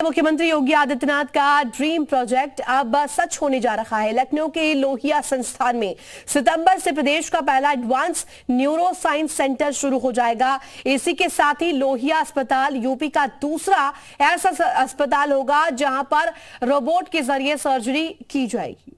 मुख्यमंत्री योगी आदित्यनाथ का dream project अब सच होने जा रहा है। लखनऊ के लोहिया संस्थान में सितंबर से प्रदेश का पहला एडवांस न्यूरो साइंस सेंटर शुरू हो जाएगा। इसी के साथ ही लोहिया अस्पताल यूपी का दूसरा ऐसा अस्पताल होगा जहां पर रोबोट के जरिए सर्जरी की जाएगी।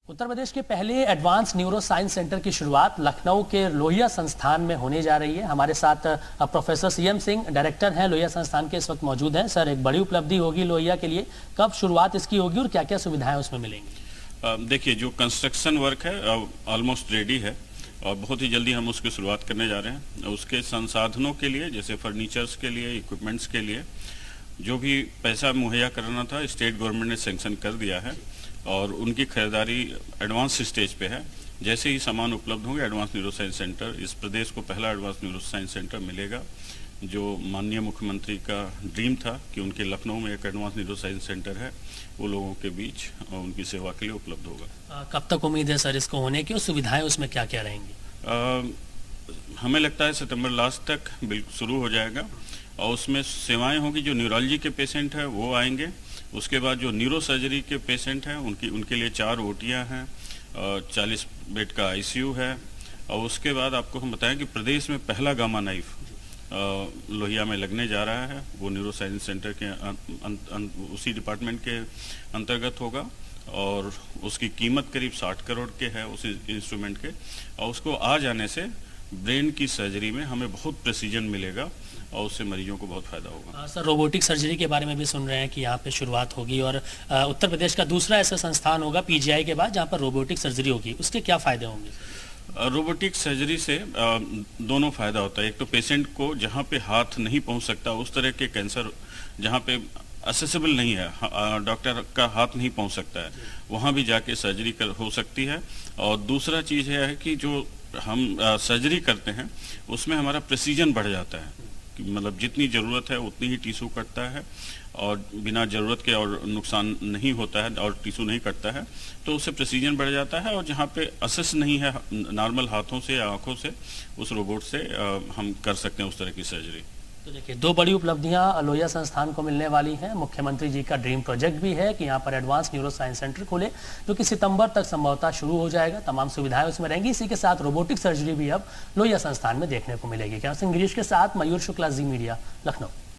उत्तर प्रदेश के पहले एडवांस न्यूरो साइंस सेंटर की शुरुआत लखनऊ के लोहिया संस्थान में होने जा रही है। हमारे साथ प्रोफेसर सीएम सिंह डायरेक्टर हैं लोहिया संस्थान के, इस वक्त मौजूद हैं। सर, एक बड़ी उपलब्धि होगी लोहिया के लिए, कब शुरुआत इसकी होगी और क्या क्या सुविधाएं उसमें मिलेंगी? देखिए, जो कंस्ट्रक्शन वर्क है ऑलमोस्ट रेडी है और बहुत ही जल्दी हम उसकी शुरुआत करने जा रहे हैं। उसके संसाधनों के लिए, जैसे फर्नीचर्स के लिए, इक्विपमेंट्स के लिए जो भी पैसा मुहैया करना था, स्टेट गवर्नमेंट ने सैंक्शन कर दिया है और उनकी खरीदारी एडवांस स्टेज पे है। जैसे ही सामान उपलब्ध होंगे, एडवांस न्यूरो साइंस सेंटर, इस प्रदेश को पहला एडवांस न्यूरो साइंस सेंटर मिलेगा, जो माननीय मुख्यमंत्री का ड्रीम था कि उनके लखनऊ में एक एडवांस न्यूरो साइंस सेंटर है, वो लोगों के बीच उनकी सेवा के लिए उपलब्ध होगा। कब तक उम्मीद है सर इसको होने की, और सुविधाएं उसमें क्या क्या रहेंगी? हमें लगता है सितंबर लास्ट तक बिल्कुल शुरू हो जाएगा और उसमें सेवाएं होगी। जो न्यूरोलॉजी के पेशेंट हैं वो आएंगे, उसके बाद जो न्यूरो सर्जरी के पेशेंट हैं उनके लिए 4 ओटियाँ हैं, 40 बेड का आईसीयू है। और उसके बाद आपको हम बताएं कि प्रदेश में पहला गामा नाइफ लोहिया में लगने जा रहा है। वो न्यूरो साइंस सेंटर के उसी डिपार्टमेंट के अंतर्गत होगा और उसकी कीमत करीब 60 करोड़ के है उस इंस्ट्रूमेंट के। और उसको आ जाने से ब्रेन की सर्जरी में हमें बहुत प्रेसिजन मिलेगा और उससे मरीजों को बहुत फायदा होगा। सर, रोबोटिक सर्जरी के बारे में भी सुन रहे हैं कि यहाँ पे शुरुआत होगी और उत्तर प्रदेश का दूसरा ऐसा संस्थान होगा पीजीआई के बाद जहाँ पर रोबोटिक सर्जरी होगी। उसके क्या फायदे होंगे? रोबोटिक सर्जरी से दोनों फायदा होता है। एक तो पेशेंट को जहाँ पे हाथ नहीं पहुँच सकता, उस तरह के कैंसर जहाँ पे असेसिबल नहीं है, डॉक्टर का हाथ नहीं पहुँच सकता है, वहाँ भी जाके सर्जरी हो सकती है। और दूसरा चीज़ है कि जो हम सर्जरी करते हैं उसमें हमारा प्रेसिजन बढ़ जाता है, मतलब जितनी ज़रूरत है उतनी ही टिश्यू कटता है और बिना ज़रूरत के और नुकसान नहीं होता है और टिश्यू नहीं कटता है, तो उससे प्रेसिजन बढ़ जाता है। और जहाँ पे असेस नहीं है नॉर्मल हाथों से या आँखों से, उस रोबोट से हम कर सकते हैं उस तरह की सर्जरी। तो देखिए, 2 बड़ी उपलब्धियां लोहिया संस्थान को मिलने वाली हैं। मुख्यमंत्री जी का ड्रीम प्रोजेक्ट भी है कि यहाँ पर एडवांस न्यूरो साइंस सेंटर खोले, जो कि सितंबर तक संभवतः शुरू हो जाएगा। तमाम सुविधाएं उसमें रहेंगी। इसी के साथ रोबोटिक सर्जरी भी अब लोहिया संस्थान में देखने को मिलेगी। कैमरा सिंह गिरीश के साथ मयूर शुक्ला, जी मीडिया, लखनऊ।